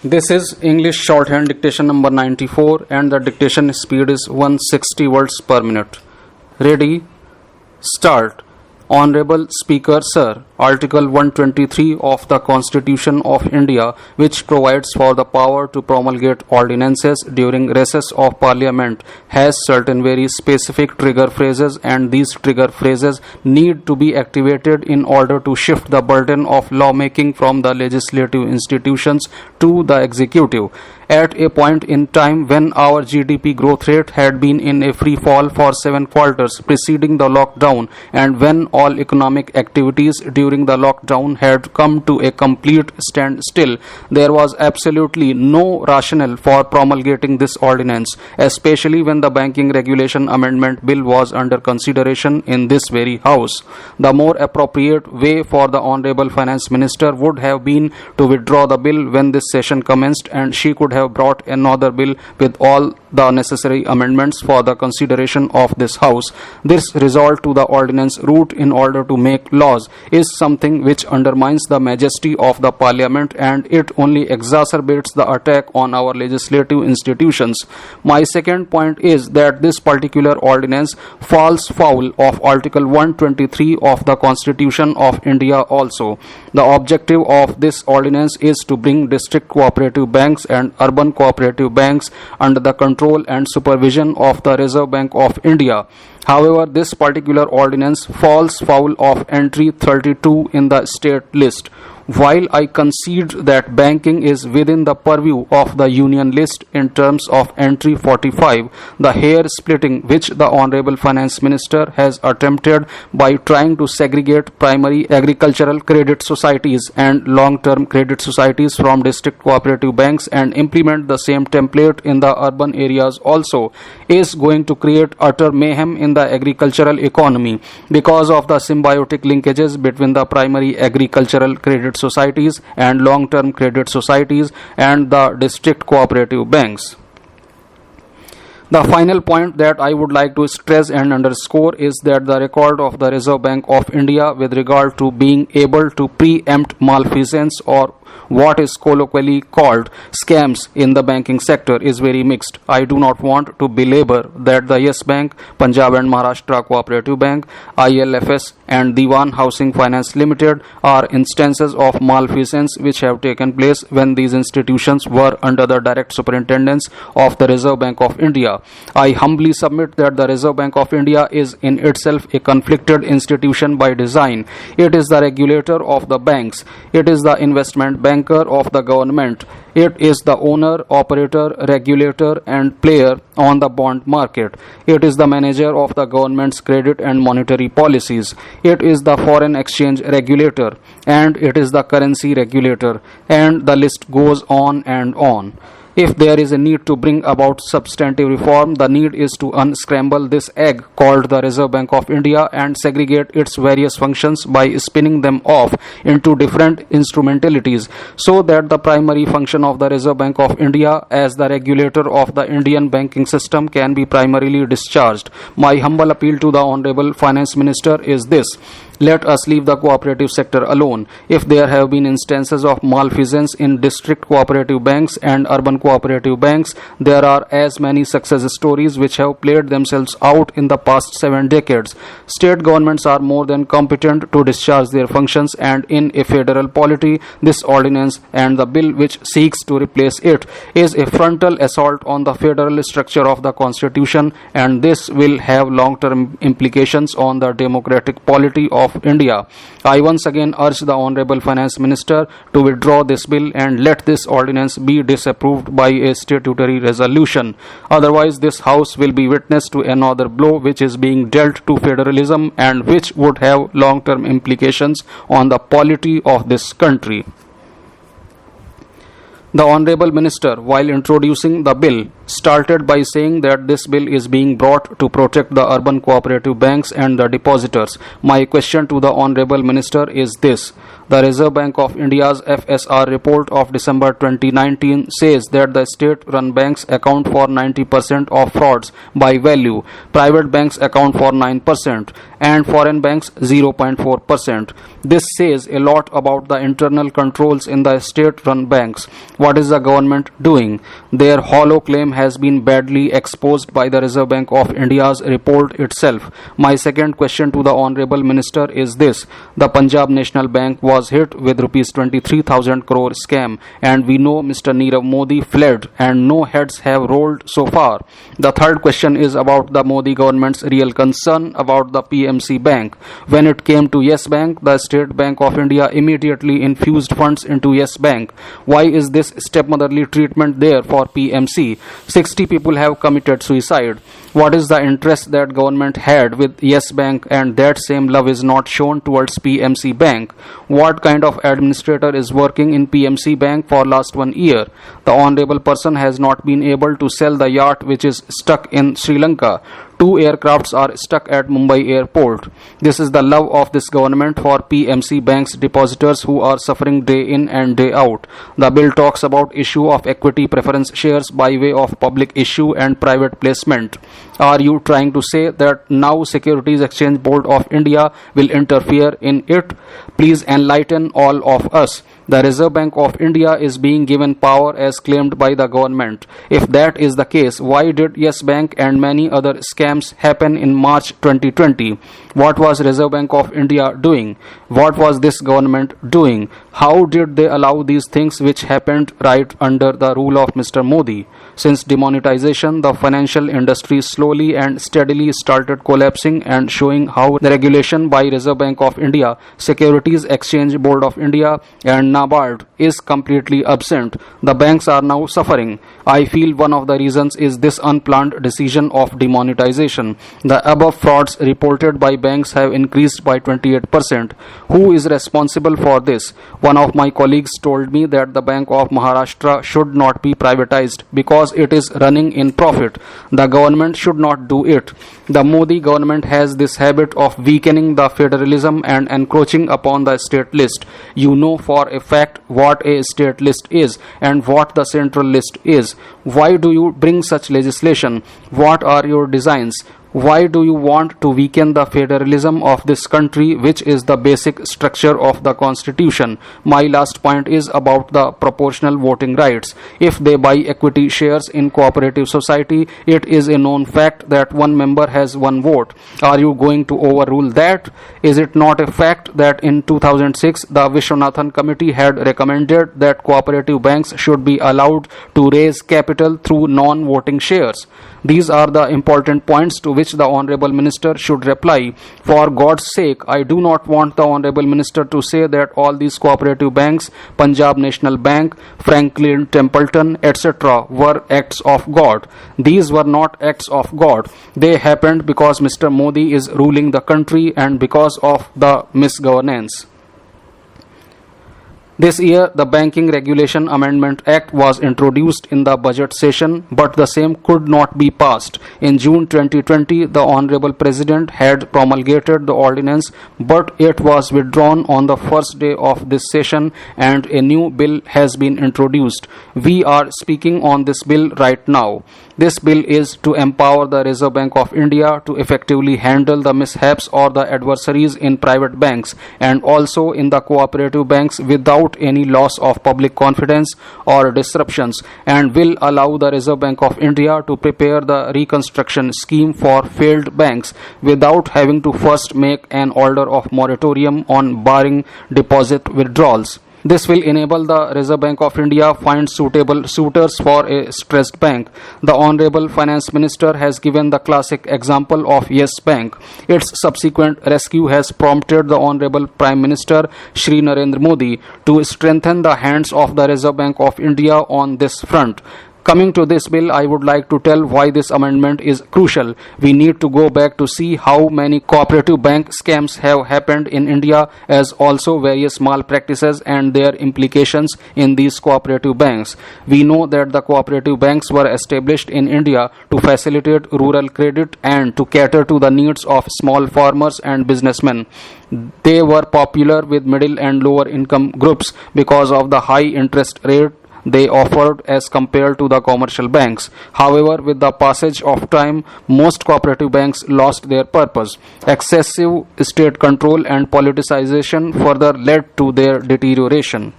This is English shorthand dictation number 94 and the dictation speed is 160 words per minute. Ready? Start. Honorable Speaker Sir, Article 123 of the Constitution of India, which provides for the power to promulgate ordinances during recess of Parliament, has certain very specific trigger phrases, and these trigger phrases need to be activated in order to shift the burden of lawmaking from the legislative institutions to the executive. At a point in time when our GDP growth rate had been in a free fall for 7 quarters preceding the lockdown, and when all economic activities during the lockdown had come to a complete standstill, there was absolutely no rationale for promulgating this ordinance, especially when the Banking Regulation Amendment Bill was under consideration in this very House. The more appropriate way for the Honorable Finance Minister would have been to withdraw the bill when this session commenced, and she could have brought another bill with all the necessary amendments for the consideration of this House. This resort to the ordinance route in order to make laws is something which undermines the majesty of the Parliament, and it only exacerbates the attack on our legislative institutions. My second point is that this particular ordinance falls foul of Article 123 of the Constitution of India also. The objective of this ordinance is to bring district cooperative banks and urban cooperative banks under the control and supervision of the Reserve Bank of India. However, this particular ordinance falls foul of entry 32 in the state list. While I concede that banking is within the purview of the union list in terms of entry 45, the hair splitting which the Honorable Finance Minister has attempted by trying to segregate primary agricultural credit societies and long-term credit societies from district cooperative banks and implement the same template in the urban areas also is going to create utter mayhem in the agricultural economy because of the symbiotic linkages between the primary agricultural credit societies and long-term credit societies and the district cooperative banks. The final point that I would like to stress and underscore is that the record of the Reserve Bank of India with regard to being able to preempt malfeasance or what is colloquially called scams in the banking sector is very mixed. I do not want to belabor that the Yes Bank, Punjab and Maharashtra Cooperative Bank, ILFS and Diwan Housing Finance Limited are instances of malfeasance which have taken place when these institutions were under the direct superintendence of the Reserve Bank of India. I humbly submit that the Reserve Bank of India is in itself a conflicted institution by design. It is the regulator of the banks. It is the investment banker of the government. It is the owner, operator, regulator and player on the bond market. It is the manager of the government's credit and monetary policies. It is the foreign exchange regulator, and it is the currency regulator, and the list goes on and on. If there is a need to bring about substantive reform, the need is to unscramble this egg called the Reserve Bank of India and segregate its various functions by spinning them off into different instrumentalities so that the primary function of the Reserve Bank of India as the regulator of the Indian banking system can be primarily discharged. My humble appeal to the Honorable Finance Minister is this: let us leave the cooperative sector alone. If there have been instances of malfeasance in district cooperative banks and urban cooperative banks, there are as many success stories which have played themselves out in the past 7 decades. State governments are more than competent to discharge their functions, and in a federal polity, this ordinance and the bill which seeks to replace it is a frontal assault on the federal structure of the Constitution, and this will have long-term implications on the democratic polity of India. I once again urge the Honorable Finance Minister to withdraw this bill and let this ordinance be disapproved by a statutory resolution. Otherwise, this House will be witness to another blow which is being dealt to federalism and which would have long-term implications on the polity of this country. The Honorable Minister, while introducing the bill, started by saying that this bill is being brought to protect the urban cooperative banks and the depositors. My question to the Honorable Minister is this. The Reserve Bank of India's FSR report of December 2019 says that the state-run banks account for 90% of frauds by value, private banks account for 9%, and foreign banks 0.4%. This says a lot about the internal controls in the state-run banks. What is the government doing? Their hollow claim has been badly exposed by the Reserve Bank of India's report itself. My second question to the Honorable Minister is this. The Punjab National Bank was hit with rupees 23,000 crore scam, and we know Mr. Nirav Modi fled and no heads have rolled so far. The third question is about the Modi government's real concern about the PMC Bank. When it came to Yes Bank, the State Bank of India immediately infused funds into Yes Bank. Why is this stepmotherly treatment there for PMC? 60 people have committed suicide. What is the interest that government had with Yes Bank and that same love is not shown towards PMC Bank? What kind of administrator is working in PMC Bank for last 1 year? The honorable person has not been able to sell the yacht which is stuck in Sri Lanka. 2 aircrafts are stuck at Mumbai airport. This is the love of this government for PMC Bank's depositors who are suffering day in and day out. The bill talks about issue of equity preference shares by way of public issue and private placement. Are you trying to say that now Securities Exchange Board of India will interfere in it? Please enlighten all of us. The Reserve Bank of India is being given power as claimed by the government. If that is the case, why did Yes Bank and many other scams happen in March 2020? What was Reserve Bank of India doing? What was this government doing? How did they allow these things which happened right under the rule of Mr. Modi? Since demonetization, the financial industry slowly and steadily started collapsing and showing how the regulation by Reserve Bank of India, Securities Exchange Board of India and NABARD is completely absent. The banks are now suffering. I feel one of the reasons is this unplanned decision of demonetization. The above frauds reported by banks have increased by 28%. Who is responsible for this? One of my colleagues told me that the Bank of Maharashtra should not be privatized because it is running in profit. The government should not do it. The Modi government has this habit of weakening the federalism and encroaching upon the state list. You know for a fact what a state list is and what the central list is. Why do you bring such legislation? What are your designs? Why do you want to weaken the federalism of this country, which is the basic structure of the constitution? My last point is about the proportional voting rights. If they buy equity shares in cooperative society, it is a known fact that one member has one vote. Are you going to overrule that? Is it not a fact that in 2006 the Vishwanathan Committee had recommended that cooperative banks should be allowed to raise capital through non-voting shares? These are the important points to which the Honorable Minister should reply. For God's sake, I do not want the Honorable Minister to say that all these cooperative banks, Punjab National Bank, Franklin Templeton, etc. were acts of God. These were not acts of God. They happened because Mr. Modi is ruling the country and because of the misgovernance. This year, the Banking Regulation Amendment Act was introduced in the budget session, but the same could not be passed. In June 2020, the Honorable President had promulgated the ordinance, but it was withdrawn on the first day of this session and a new bill has been introduced. We are speaking on this bill right now. This bill is to empower the Reserve Bank of India to effectively handle the mishaps or the adversaries in private banks and also in the cooperative banks without any loss of public confidence or disruptions, and will allow the Reserve Bank of India to prepare the reconstruction scheme for failed banks without having to first make an order of moratorium on barring deposit withdrawals. This will enable the Reserve Bank of India find suitable suitors for a stressed bank. The Honorable Finance Minister has given the classic example of Yes Bank. Its subsequent rescue has prompted the Honorable Prime Minister Shri Narendra Modi to strengthen the hands of the Reserve Bank of India on this front. Coming to this bill, I would like to tell why this amendment is crucial. We need to go back to see how many cooperative bank scams have happened in India, as also various malpractices and their implications in these cooperative banks. We know that the cooperative banks were established in India to facilitate rural credit and to cater to the needs of small farmers and businessmen. They were popular with middle and lower income groups because of the high interest rate they offered as compared to the commercial banks. However, with the passage of time, most cooperative banks lost their purpose. Excessive state control and politicization further led to their deterioration.